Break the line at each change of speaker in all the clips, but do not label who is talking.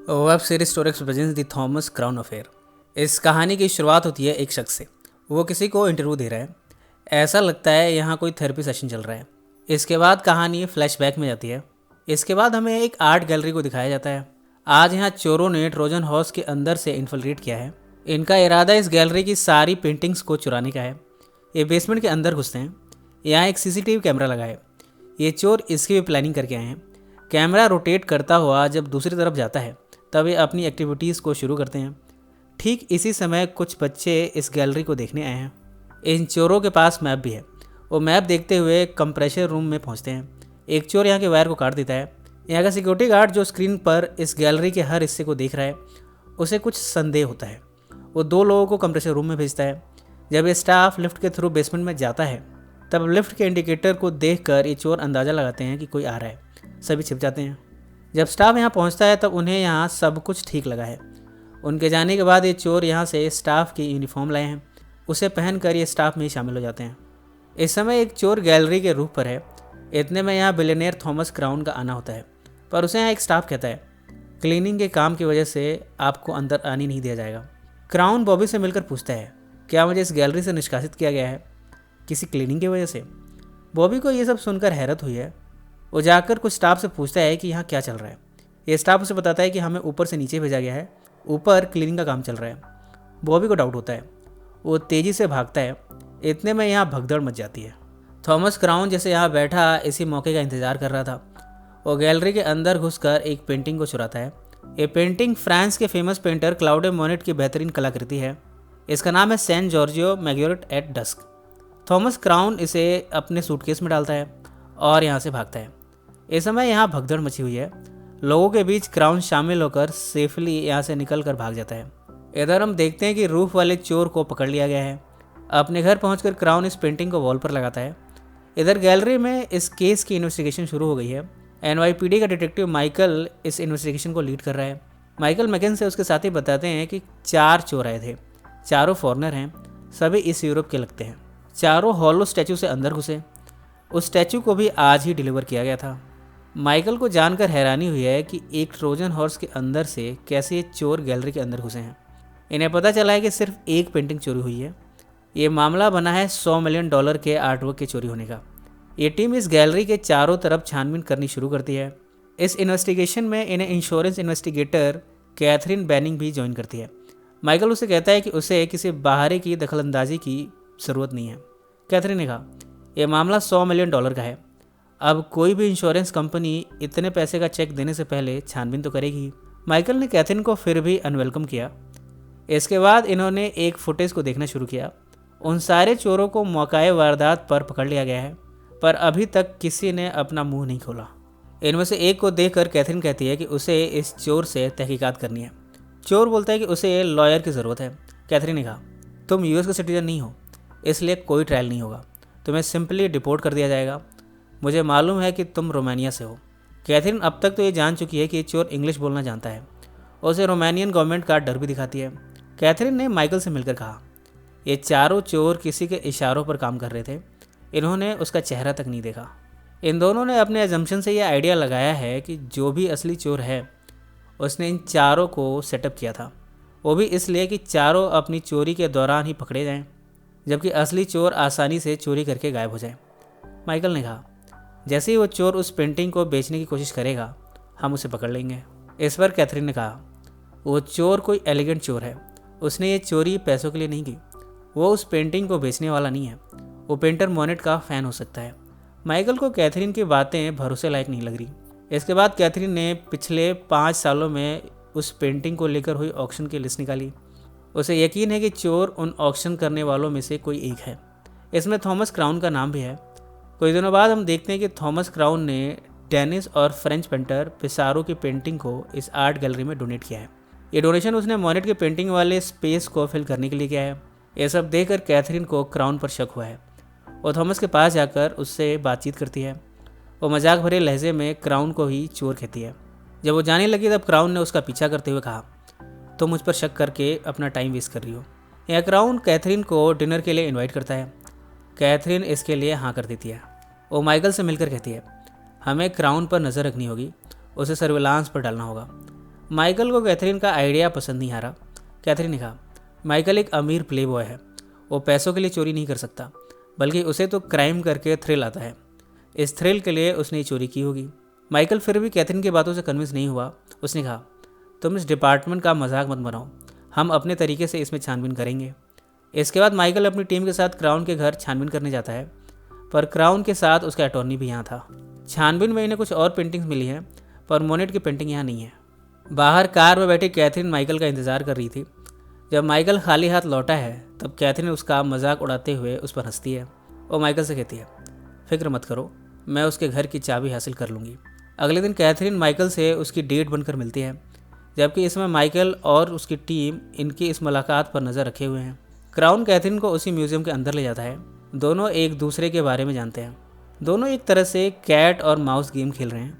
Web series stories presents the Thomas crown affair. इस कहानी की शुरुआत होती है एक शख्स से। वो किसी को इंटरव्यू दे रहा है। ऐसा लगता है यहाँ कोई थेरेपी सेशन चल रहा है। इसके बाद कहानी फ्लैशबैक में जाती है। इसके बाद हमें एक आर्ट गैलरी को दिखाया जाता है। आज यहाँ चोरों ने ट्रोजन हाउस के अंदर से इन्फिल्ट्रेट किया है। इनका इरादा इस गैलरी की सारी पेंटिंग्स को चुराने का है। ये बेसमेंट के अंदर घुसते हैं। यहाँ एक सीसीटीवी कैमरा लगा है। ये चोर इसकी भी प्लानिंग करके आए हैं। कैमरा रोटेट करता हुआ जब दूसरी तरफ जाता है तब ये अपनी एक्टिविटीज़ को शुरू करते हैं। ठीक इसी समय कुछ बच्चे इस गैलरी को देखने आए हैं। इन चोरों के पास मैप भी है। वो मैप देखते हुए कंप्रेशर रूम में पहुंचते हैं। एक चोर यहाँ के वायर को काट देता है। यहाँ का सिक्योरिटी गार्ड जो स्क्रीन पर इस गैलरी के हर हिस्से को देख रहा है, उसे कुछ संदेह होता है। वो दो लोगों को कंप्रेशर रूम में भेजता है। जब ये स्टाफ लिफ्ट के थ्रू बेसमेंट में जाता है तब लिफ्ट के इंडिकेटर को देखकर ये चोर अंदाज़ा लगाते हैं कि कोई आ रहा है। सभी छिप जाते हैं। जब स्टाफ यहाँ पहुँचता है तब उन्हें यहाँ सब कुछ ठीक लगा है। उनके जाने के बाद ये चोर यहाँ से स्टाफ की यूनिफॉर्म लाए हैं। उसे पहनकर ये स्टाफ में ही शामिल हो जाते हैं। इस समय एक चोर गैलरी के रूफ पर है। इतने में यहाँ बिलियनियर थॉमस क्राउन का आना होता है, पर उसे यहाँ एक स्टाफ कहता है क्लीनिंग के काम की वजह से आपको अंदर आने नहीं दिया जाएगा। क्राउन बॉबी से मिलकर पूछता है क्या मुझे इस गैलरी से निष्कासित किया गया है किसी क्लीनिंग की वजह से। बॉबी को ये सब सुनकर हैरत हुई है। वो जाकर कुछ स्टाफ से पूछता है कि यहाँ क्या चल रहा है। ये स्टाफ उसे बताता है कि हमें ऊपर से नीचे भेजा गया है, ऊपर क्लीनिंग का काम चल रहा है। बॉबी को डाउट होता है। वो तेज़ी से भागता है। इतने में यहाँ भगदड़ मच जाती है। थॉमस क्राउन जैसे यहाँ बैठा इसी मौके का इंतजार कर रहा था। वो गैलरी के अंदर घुसकर एक पेंटिंग को चुराता है। ये पेंटिंग फ्रांस के फेमस पेंटर क्लाउडे मोनेट की बेहतरीन कलाकृति है। इसका नाम है Saint Giorgio Maggiore at dusk. Thomas Crown इसे अपने सूटकेस में डालता है और यहाँ से भागता है। इस समय यहाँ भगदड़ मची हुई है। लोगों के बीच क्राउन शामिल होकर सेफली यहाँ से निकल कर भाग जाता है। इधर हम देखते हैं कि रूफ वाले चोर को पकड़ लिया गया है। अपने घर पहुंचकर क्राउन इस पेंटिंग को वॉल पर लगाता है। इधर गैलरी में इस केस की इन्वेस्टिगेशन शुरू हो गई है। NYPD का डिटेक्टिव माइकल इस इन्वेस्टिगेशन को लीड कर रहा है। माइकल मैकेन से उसके साथी बताते हैं कि 4 चोर आए थे। चारों फॉरनर हैं। सभी इस यूरोप के लगते हैं। चारों हॉलो स्टैचू से अंदर घुसे। उस स्टैचू को भी आज ही डिलीवर किया गया था। माइकल को जानकर हैरानी हुई है कि एक ट्रोजन हॉर्स के अंदर से कैसे ये चोर गैलरी के अंदर घुसे हैं। इन्हें पता चला है कि सिर्फ एक पेंटिंग चोरी हुई है। ये मामला बना है $100 मिलियन के आर्टवर्क के चोरी होने का। ये टीम इस गैलरी के चारों तरफ छानबीन करनी शुरू करती है। इस इन्वेस्टिगेशन में इन्हें इंश्योरेंस इन्वेस्टिगेटर कैथरीन बैनिंग भी ज्वाइन करती है। माइकल उसे कहता है कि उसे किसी बाहरी की दखलंदाजी की ज़रूरत नहीं है। कैथरीन ने कहा यह मामला $100 मिलियन का है। अब कोई भी इंश्योरेंस कंपनी इतने पैसे का चेक देने से पहले छानबीन तो करेगी। माइकल ने कैथरीन को फिर भी अनवेलकम किया। इसके बाद इन्होंने एक फुटेज को देखना शुरू किया। उन सारे चोरों को मौकाए वारदात पर पकड़ लिया गया है, पर अभी तक किसी ने अपना मुंह नहीं खोला। इनमें से एक को देखकर कैथरीन कहती है कि उसे इस चोर से तहकीकात करनी है। चोर बोलता है कि उसे लॉयर की ज़रूरत है। कैथरीन ने कहा तुम US का सिटीजन नहीं हो, इसलिए कोई ट्रायल नहीं होगा। तुम्हें सिंपली डिपोर्ट कर दिया जाएगा। मुझे मालूम है कि तुम रोमानिया से हो। कैथरीन अब तक तो ये जान चुकी है कि ये चोर इंग्लिश बोलना जानता है। उसे रोमानियन गवर्नमेंट का डर भी दिखाती है। कैथरीन ने माइकल से मिलकर कहा ये चारों चोर किसी के इशारों पर काम कर रहे थे। इन्होंने उसका चेहरा तक नहीं देखा। इन दोनों ने अपने एजम्पशन से यह आइडिया लगाया है कि जो भी असली चोर है उसने इन चारों को सेटअप किया था, वो भी इसलिए कि चारों अपनी चोरी के दौरान ही पकड़े जाएं, जबकि असली चोर आसानी से चोरी करके गायब हो जाए। माइकल ने कहा जैसे ही वो चोर उस पेंटिंग को बेचने की कोशिश करेगा हम उसे पकड़ लेंगे। इस पर कैथरीन ने कहा वो चोर कोई एलिगेंट चोर है। उसने ये चोरी पैसों के लिए नहीं की। वो उस पेंटिंग को बेचने वाला नहीं है। वो पेंटर मोनेट का फ़ैन हो सकता है। माइकल को कैथरीन की बातें भरोसे लायक नहीं लग रही। इसके बाद कैथरीन ने पिछले 5 सालों में उस पेंटिंग को लेकर हुई ऑक्शन की लिस्ट निकाली। उसे यकीन है कि चोर उन ऑक्शन करने वालों में से कोई एक है। इसमें थॉमस क्राउन का नाम भी है। कुछ दिनों बाद हम देखते हैं कि थॉमस क्राउन ने डेनिस और फ्रेंच पेंटर पिसारो की पेंटिंग को इस आर्ट गैलरी में डोनेट किया है। ये डोनेशन उसने मोनेट के पेंटिंग वाले स्पेस को फिल करने के लिए किया है। यह सब देखकर कैथरीन को क्राउन पर शक हुआ है। वो थॉमस के पास जाकर उससे बातचीत करती है। वो मजाक भरे लहजे में क्राउन को ही चोर कहती है। जब वो जाने लगी तब क्राउन ने उसका पीछा करते हुए कहा तो मुझ पर शक करके अपना टाइम वेस्ट कर रही हो। यह क्राउन कैथरीन को डिनर के लिए इनवाइट करता है। कैथरीन इसके लिए हाँ कर देती है। वो माइकल से मिलकर कहती है हमें क्राउन पर नज़र रखनी होगी, उसे सर्विलांस पर डालना होगा। माइकल को कैथरीन का आइडिया पसंद नहीं आ रहा। कैथरीन ने कहा, माइकल एक अमीर प्ले बॉय है, वो पैसों के लिए चोरी नहीं कर सकता, बल्कि उसे तो क्राइम करके थ्रिल आता है। इस थ्रिल के लिए उसने चोरी की होगी। माइकल फिर भी कैथरीन की बातों से कन्विंस नहीं हुआ। उसने कहा, तुम इस डिपार्टमेंट का मजाक मत बनाओ, हम अपने तरीके से इसमें छानबीन करेंगे। इसके बाद माइकल अपनी टीम के साथ क्राउन के घर छानबीन करने जाता है, पर क्राउन के साथ उसका अटॉर्नी भी यहाँ था। छानबीन में इन्हें कुछ और पेंटिंग्स मिली हैं, पर मोनेट की पेंटिंग यहाँ नहीं है। बाहर कार में बैठी कैथरीन माइकल का इंतजार कर रही थी। जब माइकल खाली हाथ लौटा है तब कैथरीन उसका मजाक उड़ाते हुए उस पर हंसती है। वो माइकल से कहती है, फिक्र मत करो, मैं उसके घर की चाबी हासिल कर लूँगी। अगले दिन कैथरीन माइकल से उसकी डेट बनकर मिलती है, जबकि इसमें माइकल और उसकी टीम इनकी इस मुलाकात पर नज़र रखे हुए हैं। क्राउन कैथरीन को उसी म्यूजियम के अंदर ले जाता है। दोनों एक दूसरे के बारे में जानते हैं। दोनों एक तरह से कैट और माउस गेम खेल रहे हैं।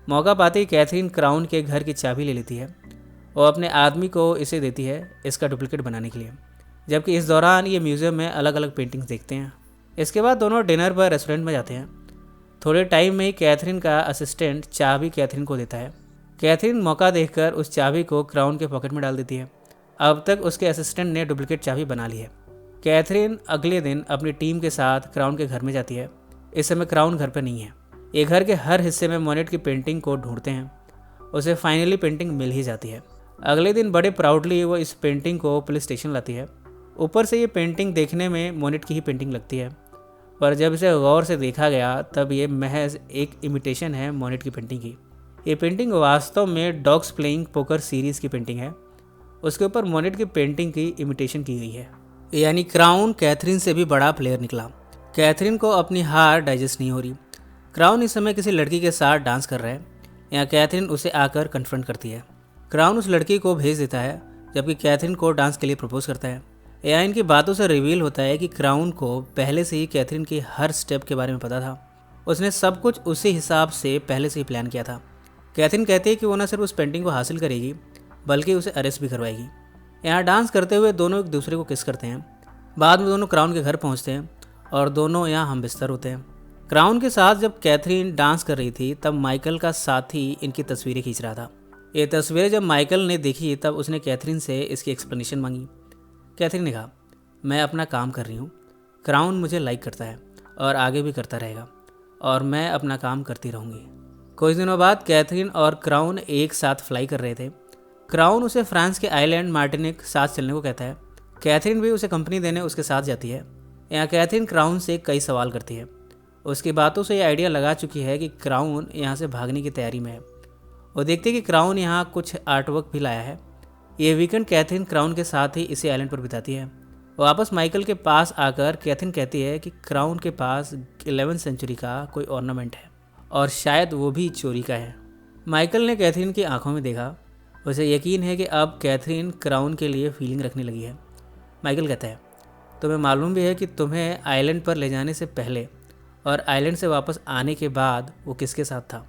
मौका पाते ही कैथरीन क्राउन के घर की चाबी ले लेती है और अपने आदमी को इसे देती है इसका डुप्लीकेट बनाने के लिए, जबकि इस दौरान ये म्यूजियम में अलग अलग पेंटिंग्स देखते हैं। इसके बाद दोनों डिनर पर रेस्टोरेंट में जाते हैं। थोड़े टाइम में ही कैथरीन का असिस्टेंट चाबी कैथरीन को देता है। कैथरीन मौका देखकर उस चाबी को क्राउन के पॉकेट में डाल देती है। अब तक उसके असिस्टेंट ने डुप्लीकेट चाबी बना ली है। कैथरीन अगले दिन अपनी टीम के साथ क्राउन के घर में जाती है। इस समय क्राउन घर पर नहीं है। ये घर के हर हिस्से में मोनेट की पेंटिंग को ढूंढते हैं। उसे फाइनली पेंटिंग मिल ही जाती है। अगले दिन बड़े प्राउडली वो इस पेंटिंग को पुलिस स्टेशन लाती है। ऊपर से ये पेंटिंग देखने में मोनेट की ही पेंटिंग लगती है, पर जब इसे गौर से देखा गया तब ये महज एक इमिटेशन है मोनेट की पेंटिंग की। ये पेंटिंग वास्तव में डॉग्स प्लेइंग पोकर सीरीज़ की पेंटिंग है। उसके ऊपर मोनेट की पेंटिंग की इमिटेशन की गई है। यानी क्राउन कैथरीन से भी बड़ा प्लेयर निकला। कैथरीन को अपनी हार डाइजेस्ट नहीं हो रही। क्राउन इस समय किसी लड़की के साथ डांस कर रहा है। यहाँ कैथरीन उसे आकर कन्फ्रंट करती है। क्राउन उस लड़की को भेज देता है, जबकि कैथरीन को डांस के लिए प्रपोज करता है। यहाँ इनकी बातों से रिवील होता है कि क्राउन को पहले से ही कैथरीन की हर स्टेप के बारे में पता था। उसने सब कुछ उसी हिसाब से पहले से ही प्लान किया था। कैथरीन कहती है कि वो न सिर्फ उस पेंटिंग को हासिल करेगी, बल्कि उसे अरेस्ट भी करवाएगी। यहाँ डांस करते हुए दोनों एक दूसरे को किस करते हैं। बाद में दोनों क्राउन के घर पहुँचते हैं और दोनों यहाँ हम बिस्तर होते हैं। क्राउन के साथ जब कैथरीन डांस कर रही थी तब माइकल का साथी इनकी तस्वीरें खींच रहा था। ये तस्वीरें जब माइकल ने देखी तब उसने कैथरीन से इसकी एक्सप्लेनेशन मांगी। कैथरीन ने कहा, मैं अपना काम कर रही हूँ, क्राउन मुझे लाइक करता है और आगे भी करता रहेगा, और मैं अपना काम करती रहूँगी। कुछ दिनों बाद कैथरीन और क्राउन एक साथ फ्लाई कर रहे थे। क्राउन उसे फ्रांस के आइलैंड मार्टिनिक साथ चलने को कहता है। कैथरीन भी उसे कंपनी देने उसके साथ जाती है। यहाँ कैथरीन क्राउन से कई सवाल करती है। उसकी बातों से ये आइडिया लगा चुकी है कि क्राउन यहाँ से भागने की तैयारी में है। वो देखते कि क्राउन यहाँ कुछ आर्टवर्क भी लाया है। ये वीकेंड कैथरीन क्राउन के साथ ही इसी आइलैंड पर बिताती है। वो वापस माइकल के पास आकर कैथरीन कहती है कि क्राउन के पास 11वीं सेंचुरी का कोई ऑर्नामेंट है और शायद वो भी चोरी का है। माइकल ने कैथरीन की आंखों में देखा। उसे यकीन है कि अब कैथरीन क्राउन के लिए फीलिंग रखने लगी है। माइकल कहता है, तुम्हें मालूम भी है कि तुम्हें आइलैंड पर ले जाने से पहले और आइलैंड से वापस आने के बाद वो किसके साथ था।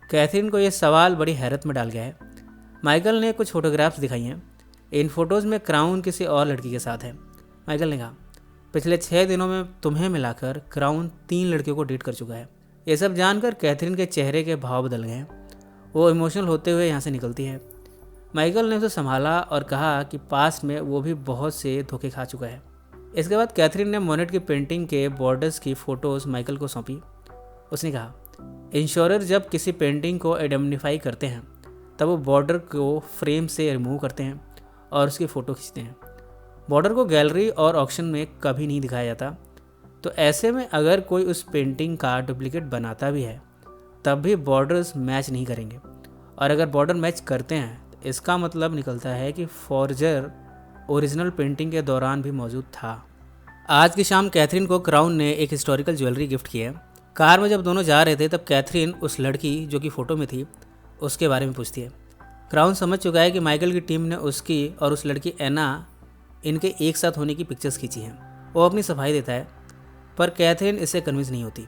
कैथरीन को यह सवाल बड़ी हैरत में डाल गया है। माइकल ने कुछ फोटोग्राफ्स दिखाई हैं। इन फोटोज़ में क्राउन किसी और लड़की के साथ है। माइकल ने कहा, पिछले 6 दिनों में तुम्हें मिलाकर क्राउन 3 लड़कियों को डेट कर चुका है। ये सब जानकर कैथरीन के चेहरे के भाव बदल गए। वो इमोशनल होते हुए यहाँ से निकलती है। माइकल ने उसे संभाला और कहा कि पास्ट में वो भी बहुत से धोखे खा चुका है। इसके बाद कैथरीन ने मोनेट की पेंटिंग के बॉर्डर्स की फ़ोटोज़ माइकल को सौंपी। उसने कहा, इंश्योरर जब किसी पेंटिंग को आइडेंटिफाई करते हैं तब वो बॉर्डर को फ्रेम से रिमूव करते हैं और उसकी फ़ोटो खींचते हैं। बॉर्डर को गैलरी और ऑक्शन में कभी नहीं दिखाया जाता। तो ऐसे में अगर कोई उस पेंटिंग का डुप्लीकेट बनाता भी है तब भी बॉर्डर्स मैच नहीं करेंगे, और अगर बॉर्डर मैच करते हैं तो इसका मतलब निकलता है कि फॉर्जर ओरिजिनल पेंटिंग के दौरान भी मौजूद था। आज की शाम कैथरीन को क्राउन ने एक हिस्टोरिकल ज्वेलरी गिफ्ट की है। कार में जब दोनों जा रहे थे तब कैथरीन उस लड़की जो कि फ़ोटो में थी उसके बारे में पूछती है। क्राउन समझ चुका है कि माइकल की टीम ने उसकी और उस लड़की एना इनके एक साथ होने की पिक्चर्स खींची हैं। वो अपनी सफाई देता है, पर कैथरीन इससे कन्विंस नहीं होती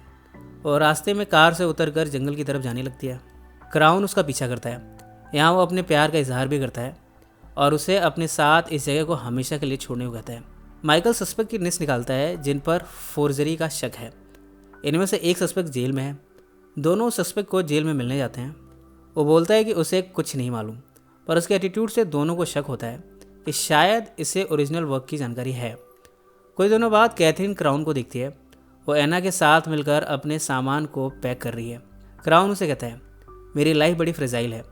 और रास्ते में कार से उतरकर जंगल की तरफ जाने लगती है। क्राउन उसका पीछा करता है। यहाँ वो अपने प्यार का इजहार भी करता है और उसे अपने साथ इस जगह को हमेशा के लिए छोड़ने को कहता है। माइकल सस्पेक्ट की लिस्ट निकालता है जिन पर फोर्जरी का शक है। इनमें से एक सस्पेक्ट जेल में है। दोनों सस्पेक्ट को जेल में मिलने जाते हैं। वो बोलता है कि उसे कुछ नहीं मालूम पर उसके एटीट्यूड से दोनों को शक होता है कि शायद इसे ओरिजिनल वर्क की जानकारी है। कुछ दिनों बाद कैथरीन क्राउन को दिखती है। वो एना के साथ मिलकर अपने सामान को पैक कर रही है। क्राउन उसे कहता है, मेरी लाइफ बड़ी फ्रेजाइल है,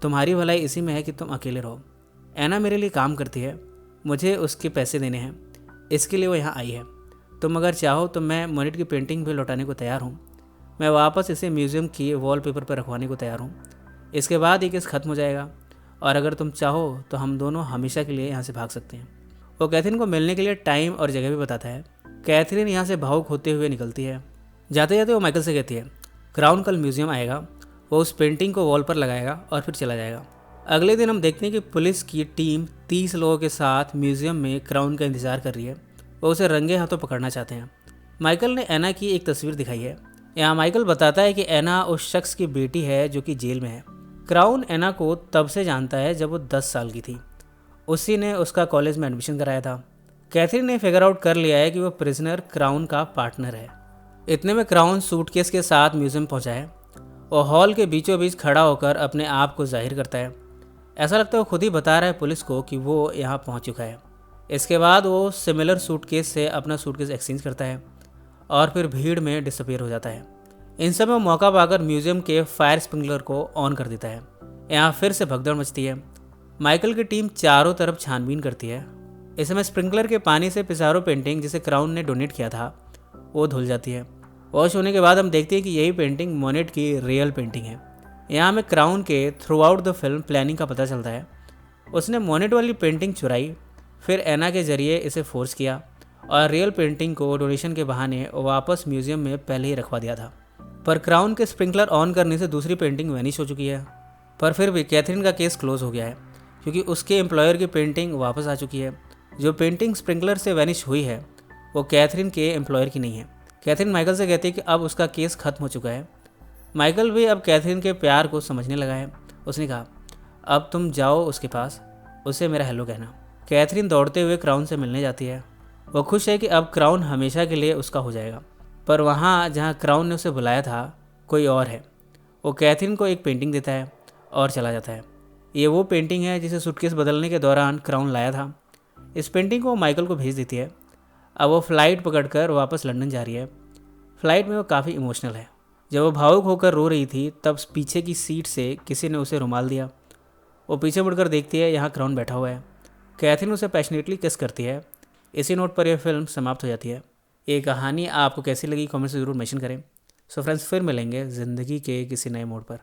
तुम्हारी भलाई इसी में है कि तुम अकेले रहो। एना मेरे लिए काम करती है, मुझे उसके पैसे देने हैं, इसके लिए वो यहाँ आई है। तुम अगर चाहो तो मैं मोनेट की पेंटिंग भी लौटाने को तैयार हूँ। मैं वापस इसे म्यूज़ियम की वॉलपेपर पर रखवाने को तैयार हूँ। इसके बाद ये केस ख़त्म हो जाएगा और अगर तुम चाहो तो हम दोनों हमेशा के लिए यहाँ से भाग सकते हैं। वो कैथरीन को मिलने के लिए टाइम और जगह भी बताता है। कैथरीन यहाँ से भावुक होते हुए निकलती है। जाते जाते वो माइकल से कहती है, क्राउन कल म्यूज़ियम आएगा, वो उस पेंटिंग को वॉल पर लगाएगा और फिर चला जाएगा। अगले दिन हम देखते हैं कि पुलिस की टीम 30 लोगों के साथ म्यूज़ियम में क्राउन का इंतजार कर रही है। वो उसे रंगे हाथों पकड़ना चाहते हैं। माइकल ने एना की एक तस्वीर दिखाई है। यहाँ माइकल बताता है कि एना उस शख्स की बेटी है जो कि जेल में है। क्राउन एना को तब से जानता है जब वो 10 साल की थी। उसी ने उसका कॉलेज में एडमिशन कराया था। कैथरीन ने फिगर आउट कर लिया है कि वो प्रिजनर क्राउन का पार्टनर है। इतने में क्राउन सूटकेस के साथ म्यूज़ियम पहुंचा है और हॉल के बीचों बीच खड़ा होकर अपने आप को जाहिर करता है। ऐसा लगता है वो खुद ही बता रहा है पुलिस को कि वो यहाँ पहुँच चुका है। इसके बाद वो सिमिलर सूटकेस से अपना सूटकेस एक्सचेंज करता है और फिर भीड़ में डिसअपीयर हो जाता है। इन समय मौका पाकर म्यूज़ियम के फायर स्प्रिंकलर को ऑन कर देता है। यहाँ फिर से भगदड़ मचती है। माइकल की टीम चारों तरफ छानबीन करती है। इस समय स्प्रिंकलर के पानी से पिसारो पेंटिंग जिसे क्राउन ने डोनेट किया था वो धुल जाती है। वॉश होने के बाद हम देखते हैं कि यही पेंटिंग मोनेट की रियल पेंटिंग है। यहाँ हमें क्राउन के through out the film planning का पता चलता है। उसने मोनेट वाली पेंटिंग चुराई, फिर एना के जरिए इसे फोर्स किया और रियल पेंटिंग को डोनेशन के बहाने वापस म्यूज़ियम में पहले ही रखवा दिया था। पर क्राउन के स्प्रिंकलर ऑन करने से दूसरी पेंटिंग वैनिश हो चुकी है। पर फिर भी कैथरीन का केस क्लोज हो गया है क्योंकि उसके एम्प्लॉयर की पेंटिंग वापस आ चुकी है। जो पेंटिंग स्प्रिंकलर से वैनिश हुई है वो कैथरीन के एम्प्लॉयर की नहीं है। कैथरीन माइकल से कहती है कि अब उसका केस खत्म हो चुका है। माइकल भी अब कैथरीन के प्यार को समझने लगा है। उसने कहा, अब तुम जाओ उसके पास, उसे मेरा हेलो कहना। कैथरीन दौड़ते हुए क्राउन से मिलने जाती है। वो खुश है कि अब क्राउन हमेशा के लिए उसका हो जाएगा। पर वहाँ जहाँ क्राउन ने उसे बुलाया था कोई और है। वो कैथरीन को एक पेंटिंग देता है और चला जाता है। ये वो पेंटिंग है जिसे सूटकेस बदलने के दौरान क्राउन लाया था। इस पेंटिंग को माइकल को भेज देती है। अब वो फ़्लाइट पकड़कर वापस लंदन जा रही है। फ़्लाइट में वो काफ़ी इमोशनल है। जब वो भावुक होकर रो रही थी तब पीछे की सीट से किसी ने उसे रुमाल दिया। वो पीछे मुड़कर देखती है, यहाँ क्राउन बैठा हुआ है। कैथरीन उसे पैशनेटली किस करती है। इसी नोट पर यह फिल्म समाप्त हो जाती है। ये कहानी आपको कैसी लगी कमेंट से ज़रूर मेंशन करें। सो फ्रेंड्स, फिर मिलेंगे ज़िंदगी के किसी नए मोड़ पर।